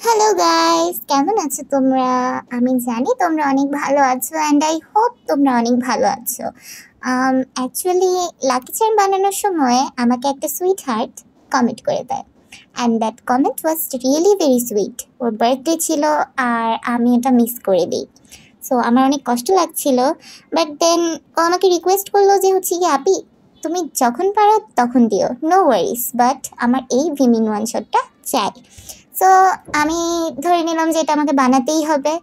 Hello guys, কেমন আছো তোমরা? আমি জানি তোমরা অনেক ভালো আছো অ্যান্ড আই হোপ তোমরা অনেক ভালো আছো। অ্যাকচুয়ালি লাকি চার্ম বানানোর সময় আমাকে একটা সুইট হার্ট কমেন্ট করে দেয় and that comment was really very sweet. Or birthday ছিল আর আমি এটা মিস করে দিই। সো আমার অনেক কষ্ট লাগছিল, বাট দেন ও আমাকে রিকোয়েস্ট করলো যে হচ্ছে কি আপি তুমি যখন পারো তখন দিও, নো ওয়ারিস, বাট আমার এই ভিমিন ওয়ান শটটা চাই। সো আমি ধরে নিলাম যে এটা আমাকে বানাতেই হবে।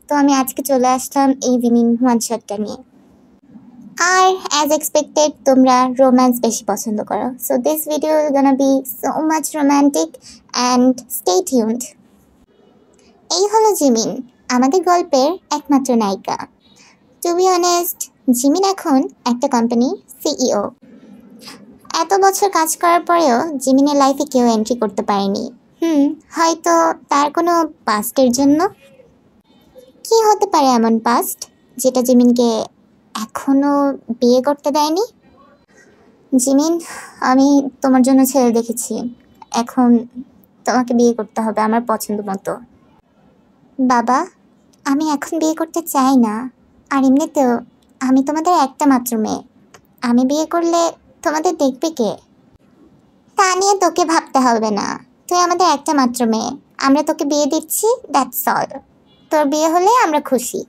তো আমি আজকে চলে আসলাম এই ভিমিন ওয়ান শটটা নিয়ে। আর অ্যাজ এক্সপেক্টেড তোমরা রোম্যান্স বেশি পছন্দ করো, so this video is gonna be so much romantic and stay tuned. এই হলো জিমিন, আমাদের গল্পের একমাত্র নায়িকা। টু বি অনেস্ট, জিমিন এখন একটা কোম্পানির সিইও। এত বছর কাজ করার পরেও জিমিনের লাইফে কেউ এন্ট্রি করতে পারেনি। হয়তো তার কোনো পাস্টের জন্য। কি হতে পারে এমন পাস্ট যেটা জিমিনকে এখনো বিয়ে করতে দেয়নি? জিমিন, আমি তোমার জন্য ছেলে দেখেছি, এখন তোমাকে বিয়ে করতে হবে আমার পছন্দ মতো। বাবা, আমি এখন বিয়ে করতে চাই না, আর এমনিতেও আমি তোমাদের একটা মাত্র মেয়ে। আমি বিয়ে করলে তোমাদের দেখবে কে? তা নিয়ে তোকে ভাবতে হবে না, তুই আমাদের একটা মাত্র মেয়ে, আমরা তোকে বিয়ে দিচ্ছি, দ্যাটস অল। তোর বিয়ে হলে আমরা খুশি।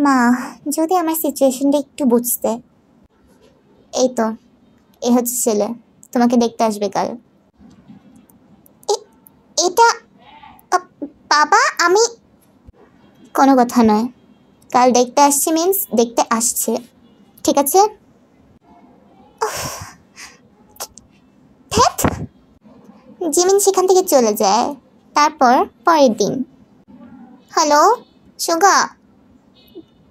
মা, যদি আমার সিচুয়েশনটা একটু বুঝতে। এই তো, এ হচ্ছে ছেলে, তোমাকে দেখতে আসবে কাল। এটা বাবা, আমি কোনো কথা নয়, কাল দেখতে আসছে মিন্স দেখতে আসছে, ঠিক আছে? ধ্যাৎ। জিমিন সেখান থেকে চলে যায়। তারপর পরের দিন। হ্যালো সুগা,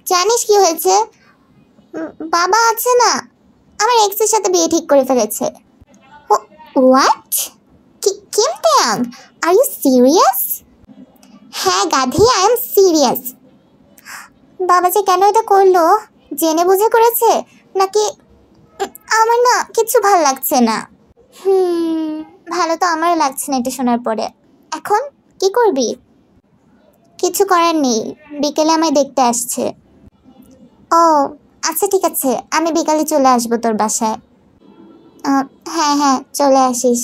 জানিস কি হয়েছে? বাবা আছে না, আমার এক্সের সাথে বিয়ে ঠিক করে ফেলেছে। What? Kim Tang, are you serious? হ্যাঁ গাধি, আই এম সিরিয়াস। বাবা যে কেন এটা করলো, জেনে বুঝে করেছে নাকি? আমার না কিছু ভালো লাগছে না। ভালো তো আমারও লাগছে না এটা শোনার পরে। এখন কি করবি? কিছু করার নেই, বিকেলে আমায় দেখতে আসছে। ও আচ্ছা ঠিক আছে, আমি বিকালে চলে আসবো তোর বাসায়। হ্যাঁ হ্যাঁ, চলে আসিস।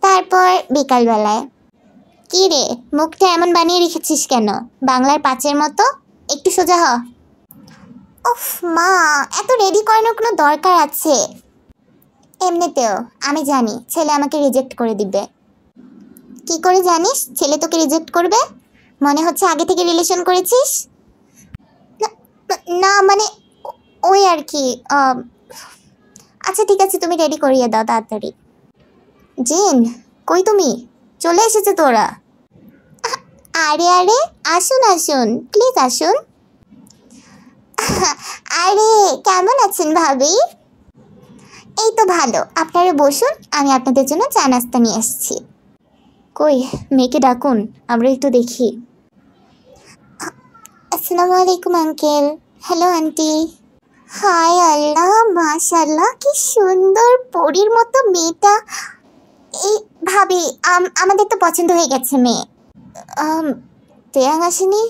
তারপর বিকালবেলায়। কি রে, মুখটা এমন বানিয়ে রেখেছিস কেন, বাংলার পাঁচের মতো? একটু সোজা হ। উফ মা, এত রেডি করানোর কোনো দরকার আছে? এমনিতেও আমি জানি ছেলে আমাকে রিজেক্ট করে দিবে। কি করে জানিস ছেলে তোকে রিজেক্ট করবে? মনে হচ্ছে আগে থেকে রিলেশন করেছিস? না মানে ওই আর কি। আচ্ছা ঠিক আছে, তুমি রেডি করিয়ে দাও তাড়াতাড়ি। জিন, কই তুমি? চলে এসেছে তোরা? আরে আরে, আসুন আসুন, প্লিজ আসুন। আরে কেমন আছেন ভাবি? এই তো ভালো, আপনারা বসুন, আমি আপনাদের জন্য চা নাস্তা নিয়ে এসেছি। কই মেয়েকে ডাকুন, আমরা একটু দেখি। আসসালামু আলাইকুম আঙ্কেল। Hello aunty. হায় আল্লাহ, মাশাআল্লাহ, কি সুন্দর পরীর মতো মেয়েটা। এই ভাবি, আমাদের তো পছন্দ হয়ে গেছে মেয়ে। তেয়াং আসেনি?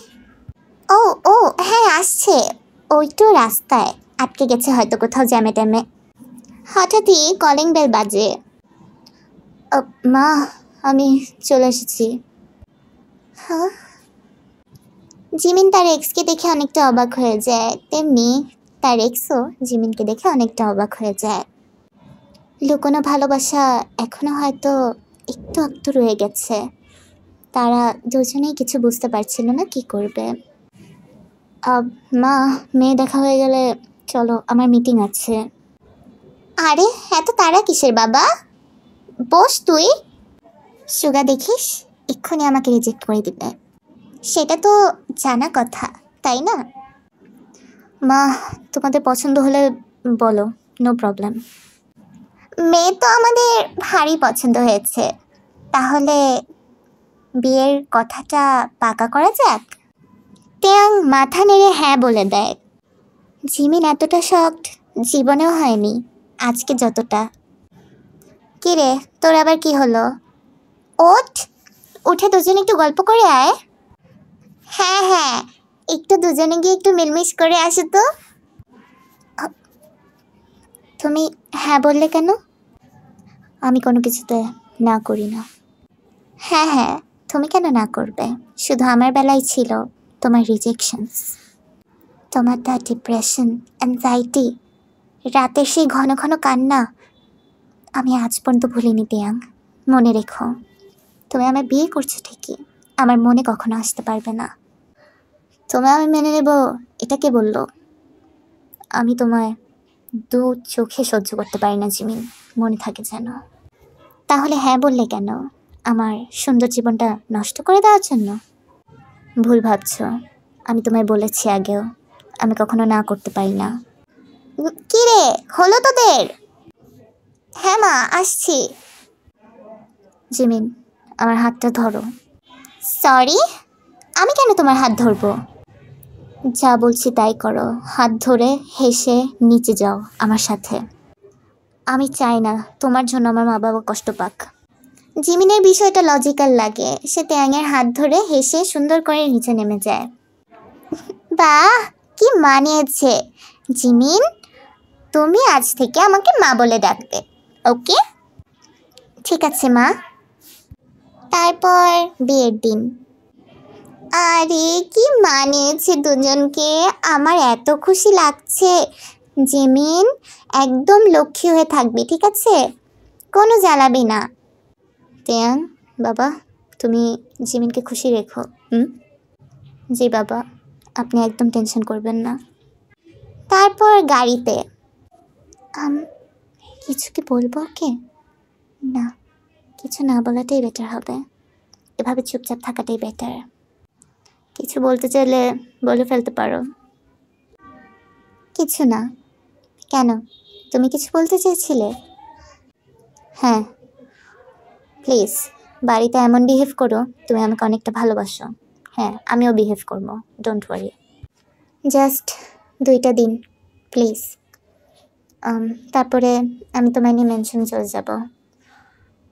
ও ও হ্যাঁ আসছে, ও একটু রাস্তায় আটকে গেছে হয়তো কোথাও জ্যামে ট্যামে। হঠাৎই কলিং বেল বাজে। মা, আমি চলে এসেছি। হ্যাঁ। জিমিন তার এক্সকে দেখে অনেকটা অবাক হয়ে যায়, তেমনি তার এক্সও জিমিনকে দেখে অনেকটা অবাক হয়ে যায়। লুকোনো ভালোবাসা এখনো হয়তো একটু একটু রয়ে গেছে। তারা দুজনেই কিছু বুঝতে পারছিল না কি করবে। মা, মেয়ে দেখা হয়ে গেলে চলো, আমার মিটিং আছে। আরে এত তারা কিসের বাবা, বস তুই। সুগা দেখিস, এক্ষুনি আমাকে রিজেক্ট করে দিবে। সেটা তো জানা কথা, তাই না? মা, তোমাদের পছন্দ হলে বলো, নো প্রবলেম। মেয়ে তো আমাদের ভারী পছন্দ হয়েছে, তাহলে বিয়ের কথাটা পাকা করা যাক। তেয়াং মাথা নেড়ে হ্যাঁ বলে দেয়। জিমিন এতটা শকড জীবনেও হয়নি আজকে যতটা। কিরে, তোর আবার কি হলো? ওঠ, উঠে দুজনে একটু গল্প করে আয়। হ্যাঁ হ্যাঁ, একটু দুজনে গিয়ে একটু মিলমিশ করে আসো তো। তুমি হ্যাঁ বললে কেন? আমি কোনো কিছুতে না করি না। হ্যাঁ হ্যাঁ, তুমি কেন না করবে? শুধু আমার বেলায় ছিল তোমার রিজেকশনস, তোমার তার ডিপ্রেশন, অ্যাংজাইটি, রাতের সেই ঘন ঘন কান্না। আমি আজ পর্যন্ত ভুলিনি তিয়াং। মনে রেখো, তুমি আমায় বিয়ে করছো ঠিকই, আমার মনে কখনো আসতে পারবে না। তোমায় আমি মেনে নেব এটা কে বললো? আমি তোমায় দু চোখে সহ্য করতে পারি না জিমিন, মনে থাকে যেন। তাহলে হ্যাঁ বললে কেন? আমার সুন্দর জীবনটা নষ্ট করে দেওয়ার জন্য? ভুল ভাবছো, আমি তোমায় বলেছি আগেও, আমি কখনো না করতে পারি না। কি রে, হলো তোদের? হ্যাঁ মা, আসছি। জিমিন, আমার হাতটা ধরো। সরি, আমি কেন তোমার হাত ধরবো? যা বলছি তাই করো, হাত ধরে হেসে নিচে যাও আমার সাথে। আমি চাই না তোমার জন্য আমার মা বাবা কষ্ট পাক। জিমিনের বিষয়টা লজিক্যাল লাগে, সে ত্যাঙের হাত ধরে হেসে সুন্দর করে নিচে নেমে যায়। বাহ, কি মানিয়েছে। জিমিন, তুমি আজ থেকে আমাকে মা বলে ডাকবে, ওকে? ঠিক আছে মা। তারপর বিয়ের দিন। আরে কি মানিয়েছে দুজনকে, আমার এত খুশি লাগছে। জিমিন, একদম লক্ষ্মী হয়ে থাকবি, ঠিক আছে? কোনো জ্বালাবি না। তিয়াং, বাবা, তুমি জিমিনকে খুশি রেখো। জি বাবা, আপনি একদম টেনশন করবেন না। তারপর গাড়িতে। কিছু কি বলবো ওকে? না, কিছু না বলাটাই বেটার হবে। এভাবে চুপচাপ থাকাটাই বেটার। কিছু বলতে চাইলে বলে ফেলতে পারো। কিছু না। কেন, তুমি কিছু বলতে চেয়েছিলে? হ্যাঁ, প্লিজ বাড়িতে এমন বিহেভ করো তুমি আমাকে অনেকটা ভালোবাসো। হ্যাঁ, আমিও বিহেভ করবো, ডোন্ট ওয়ারি। জাস্ট 2টা দিন প্লিজ। তারপরে আমি তোমায় নিয়ে মেনশন চলে যাব।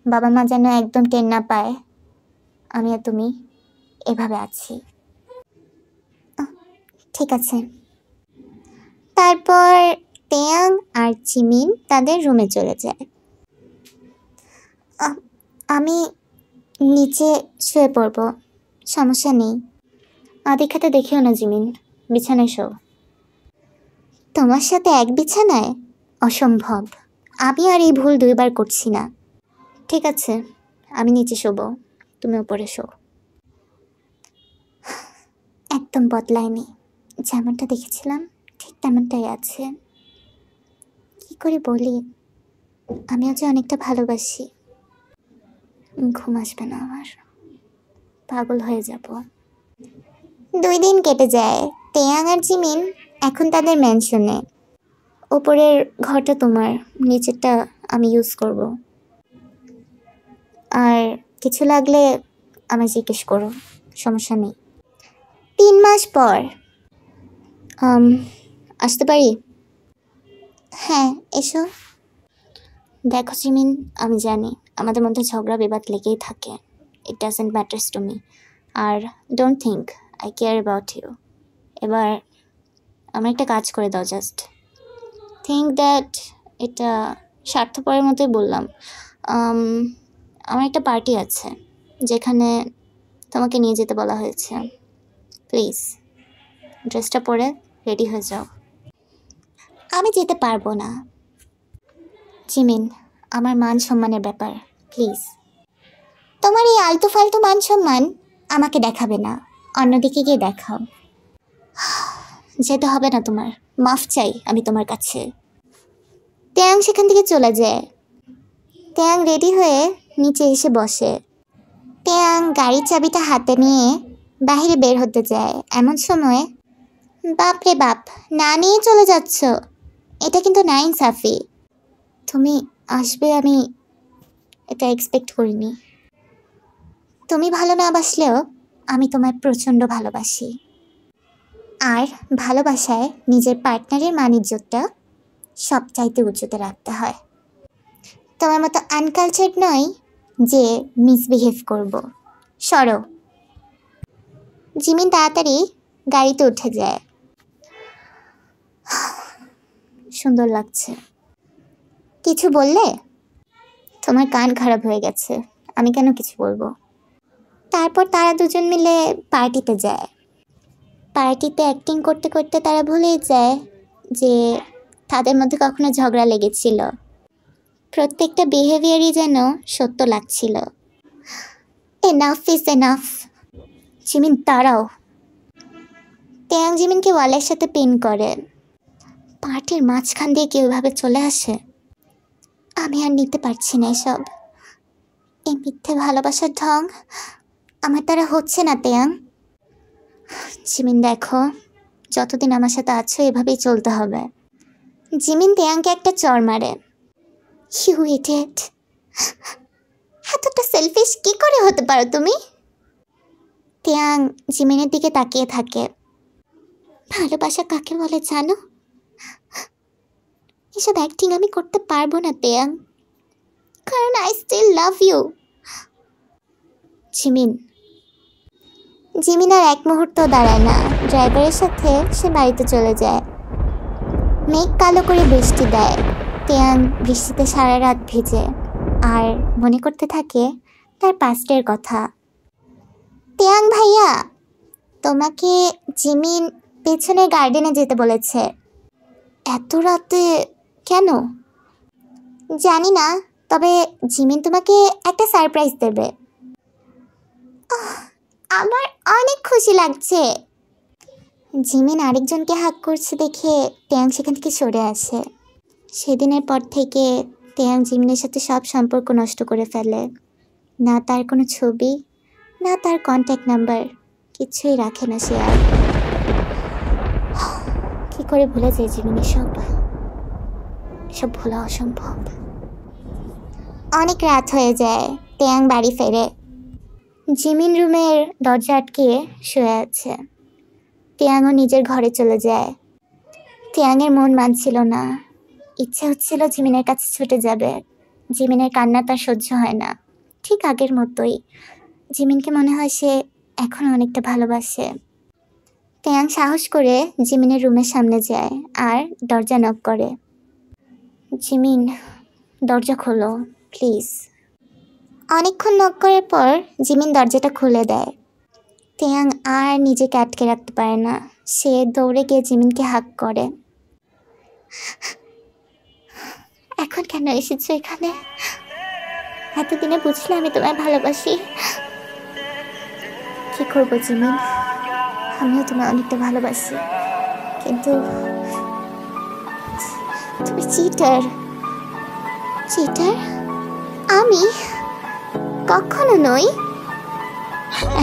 বাবা মা যেন একদম টের না পায় আমি আর তুমি এভাবে আছি। ঠিক আছে। তারপর তিয়াং আর জিমিন তাদের রুমে চলে যায়। আমি নিচে শুয়ে পড়ব, সমস্যা নেই। আদিখাতে দেখিও না জিমিন, বিছানায় শো। তোমার সাথে এক বিছানায়? অসম্ভব, আমি আর এই ভুল 2বার করছি না। ঠিক আছে, আমি নিচে শোবো, তুমি উপরে শো। একদম বদলায়নি, যেমনটা দেখেছিলাম ঠিক তেমনটাই আছে। কি করে বলি, আমিও যে অনেকটা ভালোবাসি। ঘুম আসবে না আমার, পাগল হয়ে যাব। 2 দিন কেটে যায়। তেয়াং আর জিমিন এখন তাদের ম্যানশনে। ওপরের ঘরটা তোমার, নিচেরটা আমি ইউজ করব। আর কিছু লাগলে আমায় জিজ্ঞেস করো, সমস্যা নেই। 3 মাস পর। আসতে পারি? হ্যাঁ, এসো। দেখো জিমিন, আমি জানি আমাদের মধ্যে ঝগড়া বিবাদ লেগেই থাকে। It doesn't matters to me. আর don't think I care about you. এবার আমার একটা কাজ করে দাও, জাস্ট থিঙ্ক দ্যাট, এটা স্বার্থপরের মতোই বললাম। আমার একটা পার্টি আছে যেখানে তোমাকে নিয়ে যেতে বলা হয়েছে। প্লিজ ড্রেসটা পরে রেডি হয়ে যাও। আমি যেতে পারবো না। জিমিন, আমার মান সম্মানের ব্যাপার, প্লিজ। তোমার এই আলতু ফালতু মান সম্মান আমাকে দেখাবে না, অন্যদিকে গিয়ে দেখাও। যেতে হবে না তোমার, মাফ চাই আমি তোমার কাছে। ত্যাং সেখান থেকে চলে যায়। ত্যাং রেডি হয়ে নিচে এসে বসে। ত্যাং গাড়ির চাবিটা হাতে নিয়ে বাইরে বের হতে যায়। এমন সময়, বাপ রে বাপ, না নিয়ে চলে যাচ্ছ, এটা কিন্তু না ইনসাফি। তুমি আসবে আমি এটা এক্সপেক্ট করিনি। তুমি ভালো না বাসলেও আমি তোমায় প্রচণ্ড ভালোবাসি। আর ভালোবাসায় নিজের পার্টনারের মান-ইজ্জতটা সবচাইতে উঁচুতে রাখতে হয়। তোমার মতো আনকালচার্ড নয় যে মিসবিহেভ করব। সরো। জিমিন তাড়াতাড়ি গাড়িতে উঠে যায়। সুন্দর লাগছে। কিছু বললে? তোমার কান খারাপ হয়ে গেছে, আমি কেন কিছু বলবো? তারপর তারা দুজন মিলে পার্টিতে যায়। পার্টিতে অ্যাক্টিং করতে করতে তারা ভুলেই যায় যে তাদের মধ্যে কখনো ঝগড়া লেগেছিল। প্রত্যেকটা বিহেভিয়ারই যেন সত্য লাগছিল। Enough is enough. জিমিন দাঁড়াও। তেয়াং জিমিনকে ওয়ালের সাথে পিন করে। পার্টির মাঝখান দিয়ে কেউ এভাবে চলে আসে? আমি আর নিতে পারছি না এসব। এই মিথ্যে ভালোবাসার ঢং আমার দ্বারা হচ্ছে না তেয়াং। জিমিন দেখো, যতদিন আমার সাথে আছো এভাবেই চলতে হবে। জিমিন তেয়াংকে একটা চড় মারে। ইউ ইডিয়েট, এতটা সেলফিশ কি করে হতে পারো তুমি? তেয়াং জিমিনের দিকে তাকিয়ে থাকে। ভালোবাসা কাকে বলে জানো? এসব অ্যাক্টিং আমি করতে পারবো না তেয়াং, কারণ I still love you. Jimin আর এক মুহূর্ত দাঁড়ায় না, ড্রাইভারের সাথে সে বাড়িতে চলে যায়। মেঘ কালো করে বৃষ্টি দেয়। তেয়াং বৃষ্টিতে সারা রাত ভিজে আর মনে করতে থাকে তার পাস্টের কথা। তেয়াং ভাইয়া, তোমাকে জিমিন পেছনের গার্ডেনে যেতে বলেছে। এত রাতে কেন? জানি না, তবে জিমিন তোমাকে একটা সারপ্রাইজ দেবে। আমার অনেক খুশি লাগছে। জিমিন আরেকজনকে হাক করছে দেখে তেয়াং সেখান থেকে সরে আসে। সেদিনের পর থেকে তেয়াং জিমিনের সাথে সব সম্পর্ক নষ্ট করে ফেলে। না তার কোনো ছবি, না তার কন্ট্যাক্ট নাম্বার, কিছুই রাখে না সে আর। কি করে ভুলে যায় জিমিনের সব ভোলা অসম্ভব। অনেক রাত হয়ে যায়, তেয়াং বাড়ি ফেরে। জিমিন রুমের দরজা আটকে শুয়ে আছে। তেয়াংও নিজের ঘরে চলে যায়। তেয়াংয়ের মন মানছিল না, ইচ্ছে হচ্ছিল জিমিনের কাছে ছুটে যাবে। জিমিনের কান্না তার সহ্য হয় না, ঠিক আগের মতোই। জিমিনকে মনে হয় সে এখন অনেকটা ভালোবাসে। তেয়াং সাহস করে জিমিনের রুমের সামনে যায় আর দরজা নক করে। জিমিন, দরজা খোলো প্লিজ। অনেকক্ষণ নক করার পর জিমিন দরজাটা খুলে দেয়। তেয়াং আর নিজেকে আটকে রাখতে পারে না, সে দৌড়ে গিয়ে জিমিনকে হাক করে। এখন কেন এসেছো এখানে? এতদিনে বুঝলে আমি তোমায় ভালোবাসি। কি করবো জিমিন, আমিও তোমায় অনেকটা ভালোবাসি, কিন্তু তুমি চিটার। আমি কখনো নই।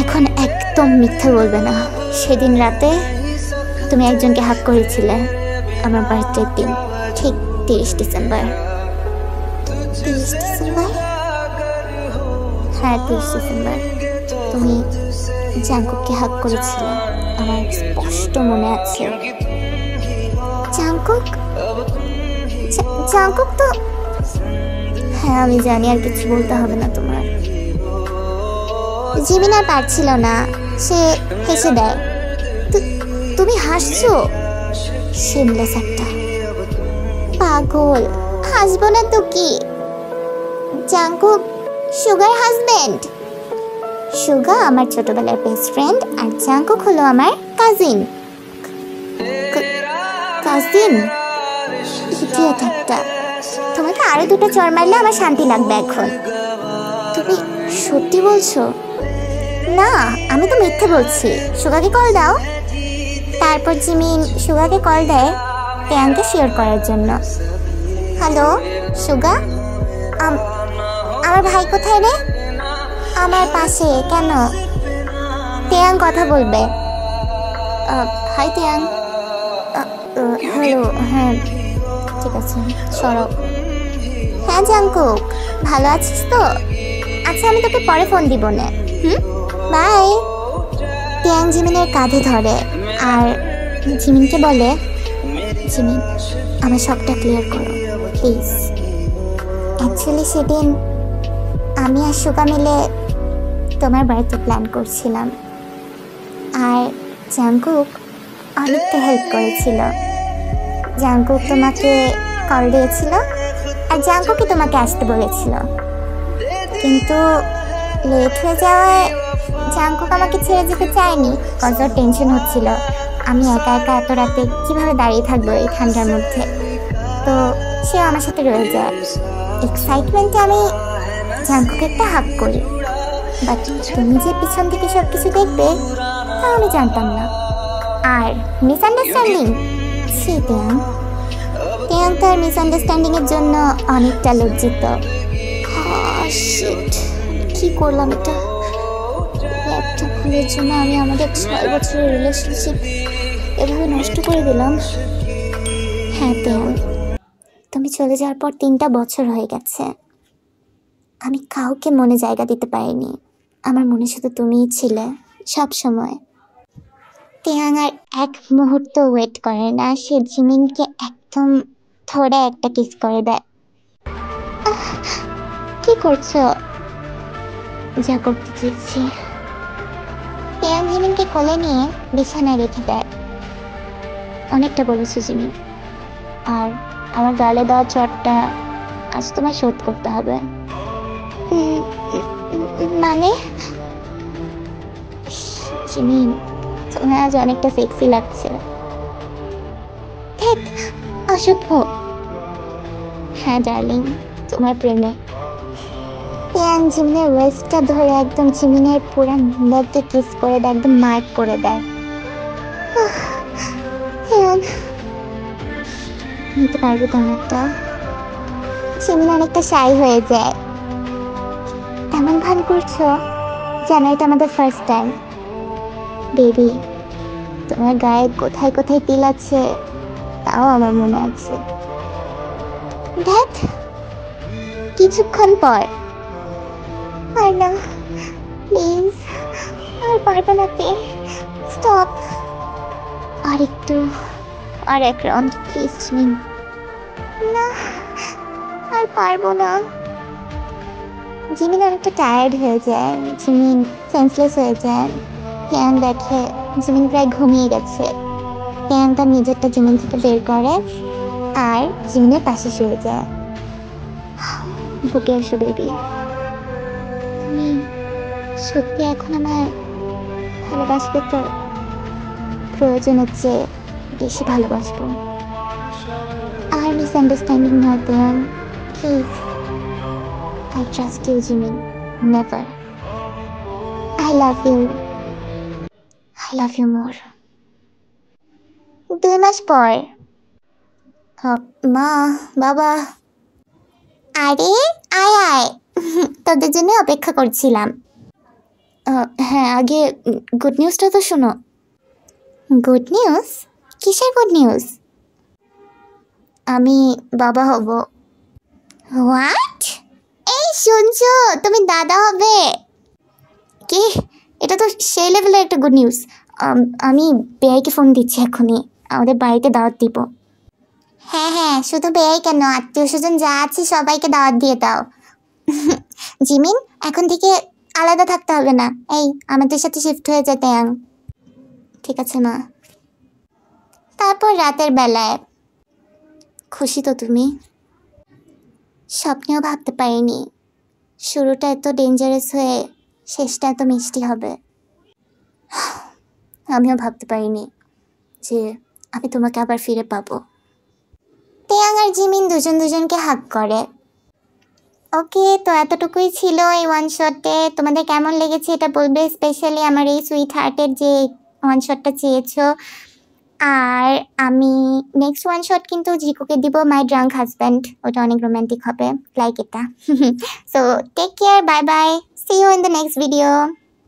এখন একদম মিথ্যে বলবে না। সেদিন রাতে তুমি একজনকে হাক করেছিলে আমার বার্থডের দিন, ঠিক 30 ডিসেম্বর। 30 ডিসেম্বর? হ্যাঁ 30 ডিসেম্বর তুমি জাংকুককে হাক করেছিলে, আমার স্পষ্ট মনে আছে। জাংকুক তো হ্যাঁ আমি জানি, আর কিছু বলতে হবে না তোমার। জিমিন আর পারছিল না, সে হেসে দেয়। তুমি হাসছো? শিমলেস একটা পাগল। হাসবো না তো কি? Jungkook sugar husband. সুগা আমার ছোটবেলার বেস্ট ফ্রেন্ড আর জাংকুক হলো আমার কাজিন। ইডিয়েট একটা। তোমাকে আরো দুটো চড় মারলে আমার শান্তি লাগবে এখন। তুমি সত্যি বলছো? না আমি তো মিথ্যে বলছি। সুগাকে কল দাও। তারপর জিমিন সুগাকে কল দেয় তেয়াংকে শিওর করার জন্য। হ্যালো সুগা, আমার ভাই কোথায় রে? আমার পাশে। কেন? তেয়াং কথা বলবে। হাই তেয়াং। হ্যালো। হ্যাঁ ঠিক আছে সরব। হ্যাঁ জাংকুক ভালো আছিস তো? আচ্ছা আমি তোকে পরে ফোন দিব না। বাই। তেয়াং জিমিনের কাঁধে ধরে আর জিমিনকে বলে, জিমিন আমার সবটা ক্লিয়ার করো প্লিজ। অ্যাকচুয়ালি সেদিন আমি আর সুগা মিলে তোমার বাড়িতে প্ল্যান করছিলাম, আর জাংকুক অনেকটা হেল্প করেছিল। জাংকুক তোমাকে কল দিয়েছিল আর জাংকুকই তোমাকে আসতে বলেছিল, কিন্তু লেট হয়ে যাওয়ায় জাংকুক আমাকে ছেড়ে যেতে চায়নি। কত টেনশন হচ্ছিল আমি একা একা এত রাতে কীভাবে দাঁড়িয়ে থাকবো এই ঠান্ডার মধ্যে। তো সেও আমার সাথে রয়ে যায়। এক্সাইটমেন্টে আমি জাংকুকে একটা হাক করি, বাট তুমি যে পিছন থেকে সব কিছু দেখবে তা আমি জানতাম না। আর মিসআন্ডারস্ট্যান্ডিং, সে তেয়াং তার মিসআন্ডারস্ট্যান্ডিংয়ের জন্য অনেকটা লজ্জিত। কি করলাম এটা? একটা ভুলের জন্য আমি আমাদের 6 বছরের রিলেশনশিপ এভাবে নষ্ট করে দিলাম। হ্যাঁ তেয়াং, তুমি চলে যাওয়ার পর 3টা বছর হয়ে গেছে। আমি কাউকে মনে জায়গা দিতে পারিনি, আমার মনে শুধু তুমিই ছিলে সব সময়। তেয়াং আর এক মুহূর্ত ওয়েট করে না, সে জিমিনকে একদম ধরে একটা কিস করে দেয়। কি করছো? যা করতে চেয়েছি। তেয়াং জিমিনকে কোলে নিয়ে বিছানায় রেখে দেয়। অনেকটা বলেছো জিমিন, আর আমার গালে দেওয়া চটটা আজ তোমায় শোধ করতে হবে। মানে? জিমিন, তোমার আজ অনেকটা সেক্সি লাগছে। অসভ্য। হ্যাঁ ডার্লিং, তোমার প্রেমে। তেয়াং জিমিনের ওয়েস্টটা ধরে একদম জিমিনের পুরো নেকে কিস করে দেয়, একদম মার্ক করে দেয়। নিতে পারবে তো একটা? জিমিন অনেকটা শাই হয়ে যায়। এমন ভান করছো যেন এটা আমাদের ফার্স্ট টাইম। বেবি, তোমার গায়ে কোথায় কোথায় তিল আছে তাও আমার মনে আছে। কিছুক্ষণ পর। আর না প্লিজ, আর পারবে না তে, স্টপ। আর একটু, আর এক রাউন্ড প্লিজ জিমিন। না, আর পারবো না। জিমিন অনেকটা টায়ার্ড হয়ে যায়, জিমিন সেন্সলেস হয়ে যায়। তেয়াং দেখে জিমিন প্রায় ঘুমিয়ে গেছে। তেয়াং তার নিজেরটা জিমিন থেকে বের করে আর জিমিনের পাশে শুয়ে যায়। বুকে এসো বেবি, তুমি সত্যি এখন আমার ভালোবাসবে তো? প্রয়োজনের চেয়ে বেশি ভালোবাসবো। আর মিসআন্ডারস্ট্যান্ডিং না তেয়াং, please. I trust you, Jimin. Never. I love you. I love you more. 2 মাস পর। মা, বাবা। আরে আয় আয়, তোদের জন্য অপেক্ষা করছিলাম। হ্যাঁ, আগে গুড নিউজটা তো শোনো। Good news? কিসের গুড নিউজ? আমি বাবা হব। হোয়াট? এই শুনছো, তুমি দাদা হবে? কি? এটা তো সেই লেভেলের একটা গুড নিউজ। আমি বেআইকে ফোন দিচ্ছি এখনই, আমাদের বাড়িতে দাওয়াত দিব। হ্যাঁ হ্যাঁ, শুধু বেআই কেন, আত্মীয় স্বজন যা আছে সবাইকে দাওয়াত দিয়ে দাও। জিমিন, এখন থেকে আলাদা থাকতে হবে না, এই আমাদের সাথে শিফট হয়ে যেতে। ঠিক আছে মা। তারপর রাতের বেলায়। খুশি তো তুমি? স্বপ্নেও ভাবতে পারিনি শুরুটা এত ডেঞ্জারাস হয়ে শেষটা এত মিষ্টি হবে। আমিও ভাবতে পারিনি যে আমি তোমাকে আবার ফিরে পাবো। তেয়াং আর জিমিন দুজন দুজনকে হাগ করে। ওকে, তো এতটুকুই ছিল এই ওয়ান শটে। তোমাদের কেমন লেগেছে এটা বলবে, স্পেশালি আমার এই সুইট হার্টের যে ওয়ান শটটা চেয়েছো। আর আমি নেক্সট ওয়ান শট কিন্তু জিকুকে দিব, মাই ড্রাঙ্ক হাজব্যান্ড। ওটা অনেক রোম্যান্টিক হবে, লাইক এটা। So take care, bye bye, see you in the next video.